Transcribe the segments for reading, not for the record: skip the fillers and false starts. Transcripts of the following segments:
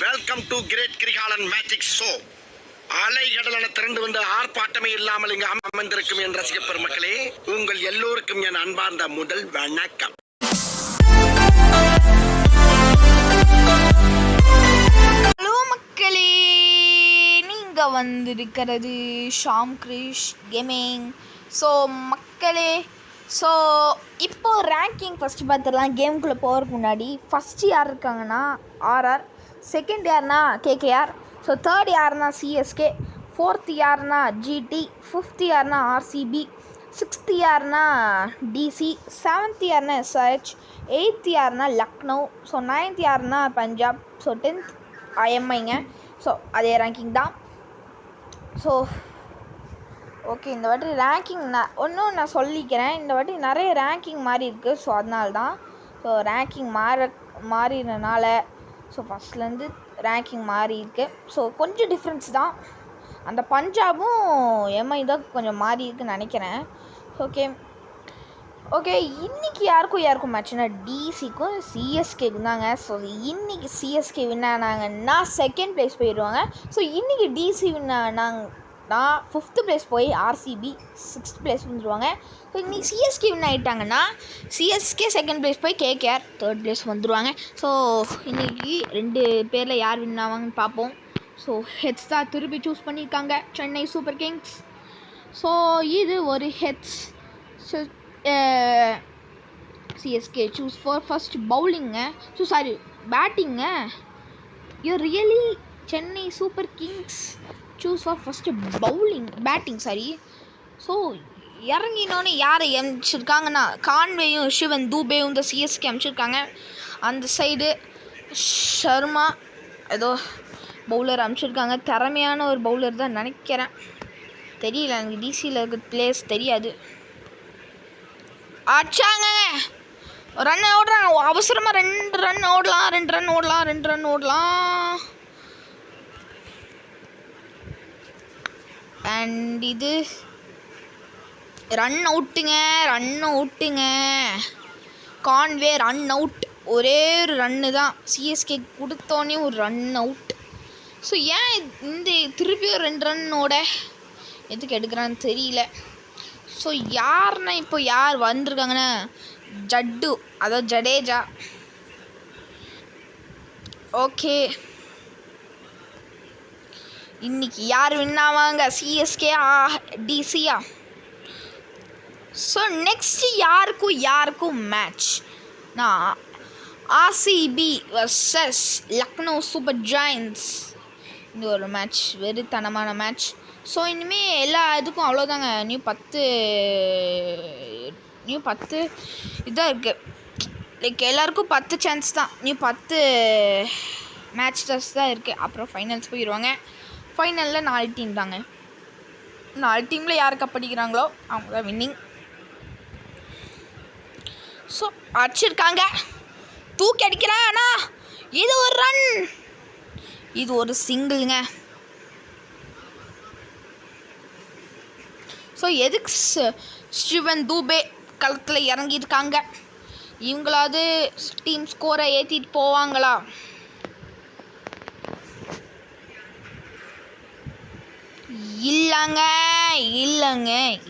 Welcome to great Kirikalan magic show. அலைகடலான திரண்டு வந்து ஆர்ப்பாட்டமே இல்லாமல் இங்கு அமர்ந்திருக்கும் என் ரசிக பெருமக்களே, உங்கள் எல்லோருக்கும் என் அன்பார்ந்த முதல் வணக்கம். ஹலோ மக்களே, நீங்க வந்திருக்கிறது ஷாம் கிரிஷ் கேமிங். ஸோ மக்களே, ஸோ இப்போ ரேங்கிங் ஃபஸ்ட்டு பார்த்துடலாம். கேமுக்குள்ளே போகிறதுக்கு முன்னாடி ஃபஸ்ட்டு யார் இருக்காங்கன்னா ஆர்ஆர், செகண்ட் யாருன்னா கேகேஆர், ஸோ தேர்ட் யாருன்னா சிஎஸ்கே, ஃபோர்த்து யாருன்னா ஜிடி, ஃபிஃப்த்து யாருன்னா ஆர்சிபி, சிக்ஸ்த்து யாருன்னா டிசி, செவன்த் யாருன்னா எஸ்ஆர்ஹெச், எயித்து யாருன்னா லக்னோ, ஸோ நைன்த் யாருன்னா பஞ்சாப், ஸோ 10th ஐஎம்ஐங்க. ஸோ அதே ரேங்கிங் தான். ஸோ ஓகே, இந்த வாட்டி ரேங்கிங் நான் சொல்லிக்கிறேன், இந்த வாட்டி நிறைய ரேங்கிங் மாறி இருக்குது. ஸோ அதனால தான். ஸோ ரேங்கிங் மாறினனால ஸோ ஃபஸ்ட்லேருந்து ரேங்கிங் மாறி இருக்குது. ஸோ கொஞ்சம் டிஃப்ரென்ஸ் தான். அந்த பஞ்சாபும் எம்ஐ தான் கொஞ்சம் மாறி இருக்குன்னு நினைக்கிறேன். ஓகே இன்றைக்கி யாருக்கும் மேட்ச்னா டிசிக்கும் சிஎஸ்கேக்கும் தாங்க. ஸோ இன்றைக்கி சிஎஸ்கே வின் ஆனாங்கன்னா செகண்ட் ப்ளேஸ் போயிடுவாங்க. ஸோ இன்றைக்கி டிசி வின் ஆனாங்கன்னா 5th ப்ளேஸ் போய் ஆர்சிபி 6th ப்ளேஸ் வந்துடுவாங்க. ஸோ இன்றைக்கி சிஎஸ்கே வின் ஆகிட்டாங்கன்னா சிஎஸ்கே செகண்ட் ப்ளேஸ் போய் கேகேஆர் 3rd ப்ளேஸ் வந்துடுவாங்க. ஸோ இன்றைக்கி 2 பேரில் யார் வின் ஆவாங்கன்னு பார்ப்போம். ஸோ ஹெட்ஸ் தான் திருப்பி சூஸ் பண்ணியிருக்காங்க, சென்னை சூப்பர் கிங்ஸ். ஸோ இது ஒரு heads. So CSK choose for first பவுலிங்க, பேட்டிங்க. You really Chennai super kings choose for first batting. So இறங்கினோன்னே யாரை அனுப்பிச்சிருக்காங்கன்னா கான்வேயும் சிவன் தூபேவும் இந்த சிஎஸ்கே அனுப்பிச்சிருக்காங்க. அந்த சைடு ஷர்மா ஏதோ பவுலர் அனுப்பிச்சிருக்காங்க. திறமையான ஒரு பவுலர் தான் நினைக்கிறேன், தெரியல எனக்கு. டிசியில் இருக்க பிளேஸ் தெரியாது. அடிச்சாங்க, ரன் ஓடுறாங்க அவசரமாக. 2 ரன் ஓடலாம். அண்ட் இது ரன் அவுட்டுங்க. கான்வே ரன் அவுட், ஒரே ஒரு ரன்னு தான் சிஎஸ்கே கொடுத்தோன்னே ஒரு ரன் அவுட். ஸோ ஏன் இந்த திருப்பியும் 2 ரன்னோட எதுக்கு எடுக்கிறான்னு தெரியல. ஸோ யாருன்னா இப்போ யார் வந்திருக்காங்கன்னா ஜட்டு, அதாவது ஜடேஜா. ஓகே, இன்னைக்கு யார் வின் ஆவாங்க, சிஎஸ்கே டிசியா? ஸோ நெக்ஸ்ட் யாருக்கும் மேட்ச் நான் RCB versus Lucknow super joints. இந்த ஒரு மேட்ச் வெறித்தனமான மேட்ச். ஸோ இனிமேல் எல்லா இதுக்கும் அவ்வளோதாங்க. நியூ 10 இதாக இருக்குது. லைக் எல்லாருக்கும் 10 சான்ஸ் தான். நியூ 10 மேட்ச் டெஸ்ட் தான் இருக்குது. அப்புறம் ஃபைனல்ஸ் போயிடுவாங்க. ஃபைனலில் 4 டீம் தாங்க. 4 டீமில் யார் கப் அடிக்கிறாங்களோ அவங்க தான் வின்னிங். ஸோ அடிச்சிருக்காங்க, தூக்கி அடிக்கிறேன். ஆனால் இது ஒரு ரன், இது ஒரு சிங்கிள்ங்க. ஸோ எதுக்கு சிவன் தூபே களத்தில் இறங்கியிருக்காங்க? இவங்களாவது டீம் ஸ்கோரை ஏற்றிட்டு போவாங்களா?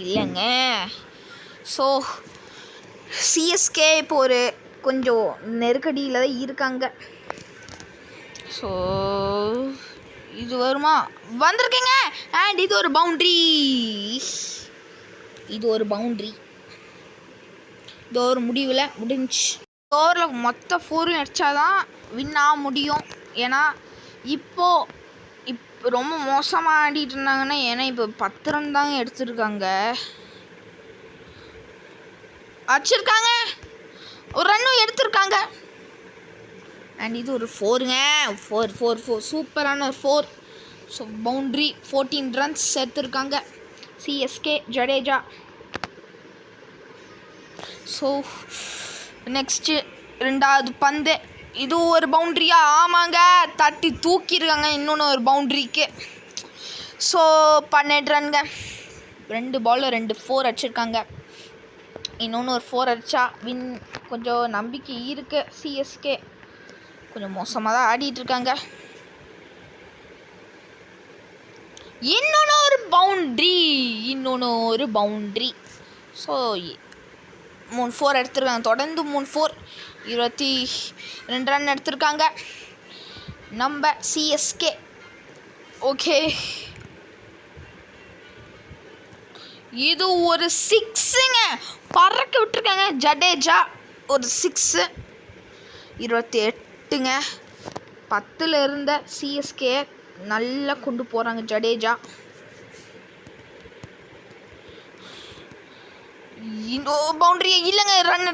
இல்லைங்க. ஸோ சிஎஸ்கே இப்போ ஒரு கொஞ்சம் நெருக்கடியில் தான் இருக்காங்க. ஸோ இது வருமா? வந்திருக்கேங்க. அண்ட் இது ஒரு பவுண்ட்ரி. இது ஒரு முடிவில் முடிஞ்சு. ஓவரில் மொத்த 4 அடித்தாதான் வின் ஆக முடியும். ஏன்னா இப்போ ரொம்ப மோசமாக ஆடிட்டு இருந்தாங்கன்னா, ஏன்னா இப்போ 10 ரன் தாங்க எடுத்துருக்காங்க. அடிச்சிருக்காங்க, ஒரு ரன்னும் எடுத்திருக்காங்க. அண்ட் இது ஒரு 4ங்க. 4 சூப்பரான ஒரு 4. ஸோ பவுண்ட்ரி 14 ரன்ஸ் எடுத்திருக்காங்க சிஎஸ்கே ஜடேஜா. ஸோ நெக்ஸ்ட்டு 2வது பந்து. இது ஒரு பவுண்ட்ரியா? ஆமாங்க, தட்டி தூக்கியிருக்காங்க இன்னொன்று ஒரு பவுண்ட்ரிக்கு. ஸோ 12 ரன்ங்க. 2 பாலில் 2 4 அடிச்சிருக்காங்க. இன்னொன்று ஒரு 4 அடித்தா வின் கொஞ்சம் நம்பிக்கை இருக்குது. சிஎஸ்கே கொஞ்சம் மோசமாக தான் ஆடிட்டுருக்காங்க. இன்னொன்று ஒரு பவுண்ட்ரி. ஸோ 3 4 எடுத்திருக்காங்க, தொடர்ந்து 3 4 22 ரன் எடுத்திருக்காங்க நம்ம சிஎஸ்கே. ஓகே, இது ஒரு 6ங்க, பறக்க விட்டுருக்காங்க ஜடேஜா. ஒரு 6 28ங்க. 10ல் இருந்த சிஎஸ்கே நல்லா கொண்டு போகிறாங்க ஜடேஜா. இன்னும் பவுண்டரி இல்லைங்க, ரன்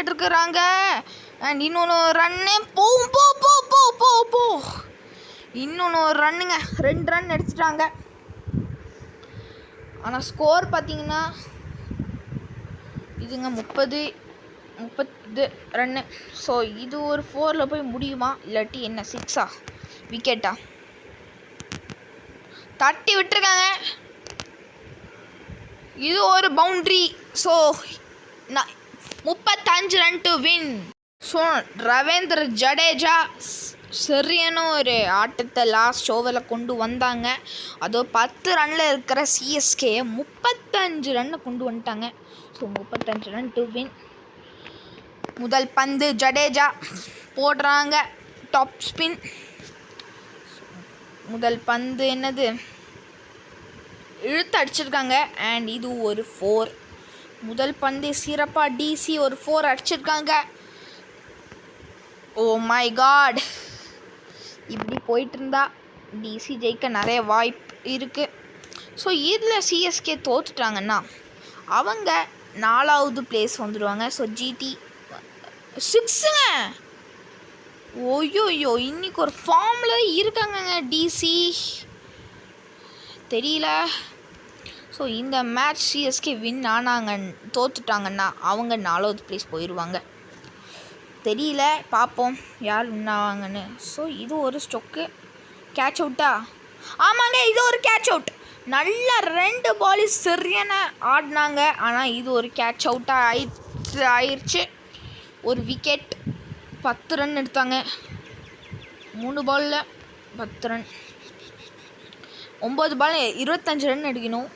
எடுக்கிறாங்க. அண்ட் இன்னொன்று ரன்னு போ. இன்னொன்று ரன்னுங்க, 2 ரன் எடுத்துட்டாங்க. ஆனால் ஸ்கோர் பார்த்தீங்கன்னா இதுங்க 30 ரன்னு. ஸோ இது ஒரு 4ல் போய் முடியுமா, இல்லாட்டி என்ன 6ஆ விக்கெட்டா? தட்டி விட்டுருக்காங்க. இது ஒரு boundary. So 35 run to win. So Ravindra Jadeja சரியான ஒரு ஆட்டத்தை லாஸ்ட் ஓவரில் கொண்டு வந்தாங்க. அதுவும் 10 ரன்னில் இருக்கிற சிஎஸ்கே 35 ரன்னை கொண்டு வந்துட்டாங்க. So 35 run to win. முதல் பந்து ஜடேஜா போடுறாங்க, டாப் ஸ்பின். முதல் பந்து என்னது, இழுத்து அடிச்சிருக்காங்க. அண்ட் இது ஒரு 4. முதல் பந்து சிறப்பாக டிசி ஒரு 4 அடிச்சிருக்காங்க. ஓ மை காட், இப்படி போயிட்டு இருந்தா டிசி ஜெயிக்க நிறைய வாய்ப்பு இருக்குது. ஸோ இதில் சிஎஸ்கே தோத்துட்டாங்கன்னா அவங்க 4வது பிளேஸ் வந்துடுவாங்க. So GT 6ங்க. ஓய்யோயோ, இன்னைக்கு ஒரு ஃபார்மில் இருக்காங்கங்க டிசி, தெரியல. ஸோ இந்த மேட்ச் சிஎஸ்கே வின் தோத்துட்டாங்கன்னா அவங்க 4வது பிளேஸ் போயிடுவாங்க. தெரியல, பார்ப்போம் யார் வின் ஆவாங்கன்னு. ஸோ இது ஒரு ஸ்டொக்கு கேட்ச் அவுட்டா? ஆமாங்க, இது ஒரு கேட்ச் அவுட். நல்லா 2 பால் சரியான ஆடினாங்க. ஆனால் இது ஒரு கேட்ச் அவுட்டாக ஆயிடுச்சு. ஒரு விக்கெட். 10 ரன் எடுத்தாங்க. 3 பாலில் 10 ரன். 9 பால் 25 ரன் எடுக்கணும்.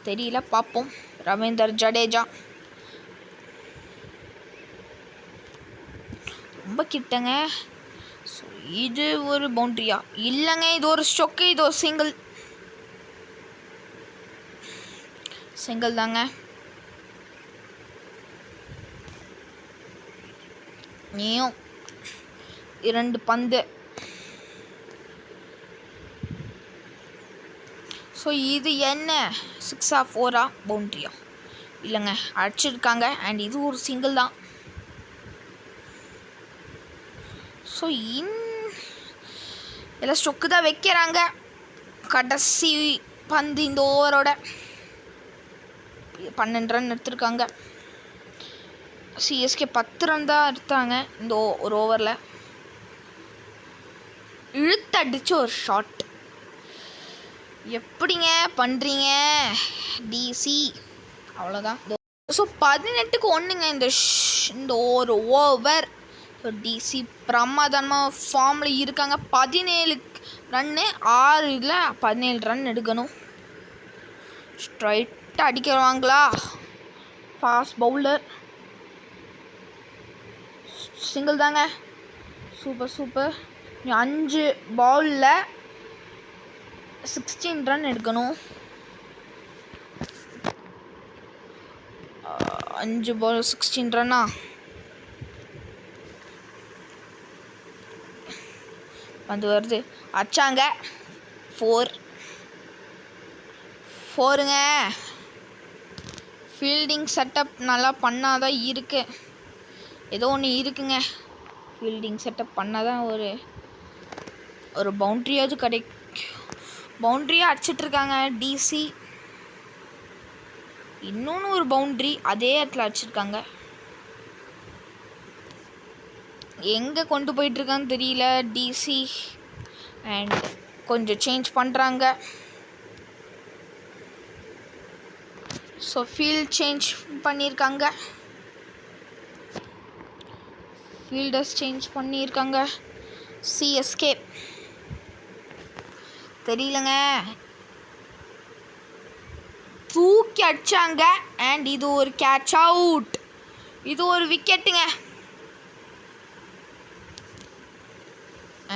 தெரியல, பார்ப்போம். ரவீந்தர் ஜடேஜா ரொம்ப கிட்டங்க. ஸோ இது ஒரு பவுண்ட்ரியா? இல்லைங்க, இது ஒரு ஸ்டொக்கு. இது ஒரு சிங்கிள் தாங்க. நீயும் 2 பந்து. ஸோ இது என்ன 6ஆ 4ஆ பவுண்ட்ரியா? இல்லைங்க, அடிச்சிருக்காங்க. அண்ட் இது ஒரு சிங்கிள் தான். ஸோ எல்லாம் ஸ்டொக்கு தான் வைக்கிறாங்க. கடைசி பந்து இந்த ஓவரோட 12 ரன் எடுத்திருக்காங்க. சிஎஸ்கே 10 ரன் தான் எடுத்தாங்க இந்த ஒரு ஓவரில். இழுத்தடிச்சு ஒரு ஷாட். எப்படிங்க பண்ணுறீங்க டிசி? அவ்வளோதான். ஸோ 18க்கு 1ங்க இந்த ஒரு ஓவர். ஸோ டிசி பிரமாதமாக ஃபார்மில் இருக்காங்க. 17 ரன்னு, 6ல் 17 ரன் எடுக்கணும். ஸ்ட்ரைட்டாக அடிக்கிறவாங்களா? Fast bowler. சிங்கிள் தாங்க. சூப்பர். 5 பாலில் 16 ரன் எடுக்கணும். 5 பால் 16 ரன்னா? வந்து வருது. அடிச்சாங்க. 4ங்க. ஃபீல்டிங் செட்டப் நல்லா பண்ணாதான் இருக்குது. ஏதோ ஒன்று இருக்குங்க. ஃபீல்டிங் செட்டப் பண்ணாதான் ஒரு பவுண்ட்ரியாவது பவுண்ட்ரியாக அடிச்சிட்ருக்காங்க டிசி. இன்னொன்று ஒரு பவுண்ட்ரி அதே இடத்துல அடிச்சிருக்காங்க. எங்கே கொண்டு போயிட்டுருக்கான்னு தெரியல டிசி. அண்ட் கொஞ்சம் சேஞ்ச் பண்ணுறாங்க. ஸோ ஃபீல்ட் சேஞ்ச் பண்ணியிருக்காங்க. ஃபீல்டர்ஸ் சேஞ்ச் பண்ணியிருக்காங்க சிஎஸ்கே. தெரியலங்க. தூக்கி அடிச்சாங்க. அண்ட் இது ஒரு கேட்ச் அவுட். இது ஒரு விக்கெட்டுங்க.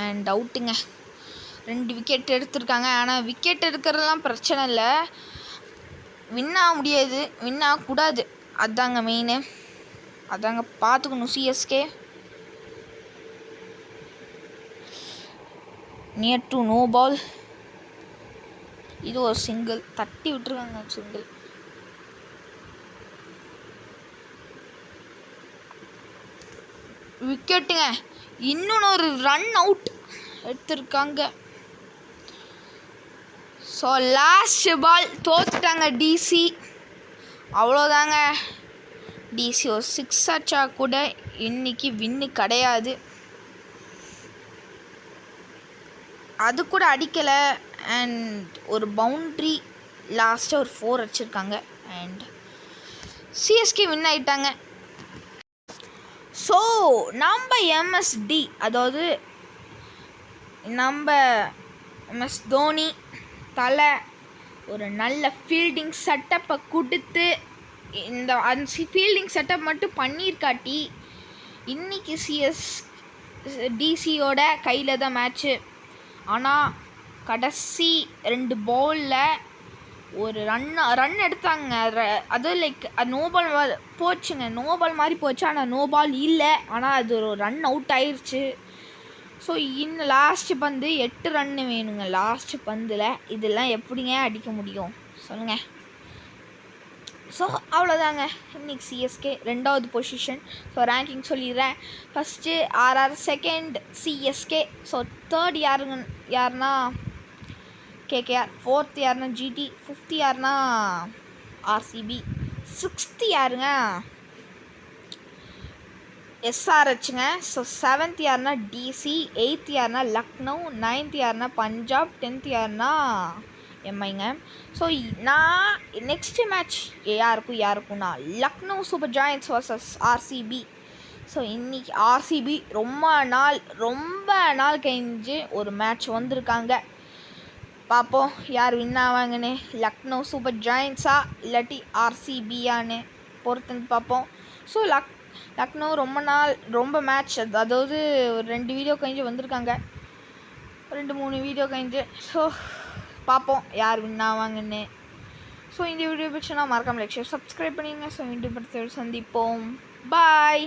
அண்ட் அவுட்டுங்க. 2 விக்கெட் எடுத்திருக்காங்க. ஆனால் விக்கெட் எடுக்கிறதுலாம் பிரச்சனை இல்லை, வின் ஆக முடியாது, வின் ஆகக்கூடாது. அதாங்க மெயினு. அதாங்க பார்த்துக்கணும். CSK near to no ball. இது ஒரு சிங்கிள். தட்டி விட்டுருக்காங்க. சிங்கிள். விக்கெட்டுங்க. இன்னொன்று ரன் அவுட் எடுத்திருக்காங்க. ஸோ லாஸ்ட் பால் தோத்துட்டாங்க டிசி. அவ்வளோதாங்க. டிசி ஒரு 6 அடிச்சா கூட இன்னைக்கு வின்னு கிடையாது. அது கூட அடிக்கலை. அண்ட் ஒரு பவுண்ட்ரி லாஸ்ட்டாக ஒரு 4 அடிச்சிருக்காங்க. அண்ட் சிஎஸ்கே வின் ஆகிட்டாங்க. ஸோ நம்ம எம்எஸ்டி, அதாவது நம்ம எம்எஸ் தோனி தலை ஒரு நல்ல ஃபீல்டிங் செட்டப்பை கொடுத்து அந்த ஃபீல்டிங் செட்டப் மட்டும் பண்ணியிருக்காட்டி இன்றைக்கி டிசியோட கையில் தான் மேட்ச்சு. ஆனால் கடைசி 2 பாலில் ஒரு ரன் எடுத்தாங்க. அதுவும் லைக் நோபால் போச்சுங்க. நோபால் மாதிரி போச்சு. ஆனால் நோபால் இல்லை. ஆனால் அது ஒரு ரன் அவுட் ஆயிடுச்சு. ஸோ இன்னும் லாஸ்ட்டு பந்து 8 ரன்னு வேணுங்க. லாஸ்ட்டு பந்தில் இதெல்லாம் எப்படிங்க அடிக்க முடியும் சொல்லுங்கள். ஸோ அவ்வளோதாங்க. இன்னைக்கு சிஎஸ்கே 2வது பொசிஷன். ஸோ ரேங்கிங் சொல்லிடுறேன். First RR, second CSK. So third யாருன்னா கேகேஆர், 4th யாருன்னா ஜிடி, 5th யாருன்னா ஆர்சிபி, 6th யாருங்க எஸ்ஆர்ஹெச்சுங்க. ஸோ 7th யாருன்னா டிசி, 8th யாருன்னா லக்னோ, 9th யாருன்னா பஞ்சாப், 10th யாருன்னா எம்ஐங்க. ஸோ நான் நெக்ஸ்ட்டு மேட்ச் யாருக்கும்னா Lucknow super giants versus RCB. So இன்றைக்கி ஆர்சிபி ரொம்ப நாள் கழிஞ்சு ஒரு மேட்ச் வந்திருக்காங்க. பார்ப்போம் யார் வின் ஆவாங்கன்னு. லக்னோ சூப்பர் ஜாயன்ட்ஸா இல்லாட்டி ஆர்சிபியான்னு பொறுத்துன்னு பார்ப்போம். ஸோ லக்னோ ரொம்ப மேட்ச், அதாவது ஒரு 2 வீடியோ கழிஞ்சு வந்திருக்காங்க, 2-3 வீடியோ கழிஞ்சு. ஸோ பார்ப்போம் யார் வின் ஆவாங்கன்னு. ஸோ இந்த வீடியோ பிடிச்சுன்னா மறக்காம லைக், ஷேர், சப்ஸ்கிரைப் பண்ணிடுங்க. ஸோ மீண்டும் சந்திப்போம். பாய்.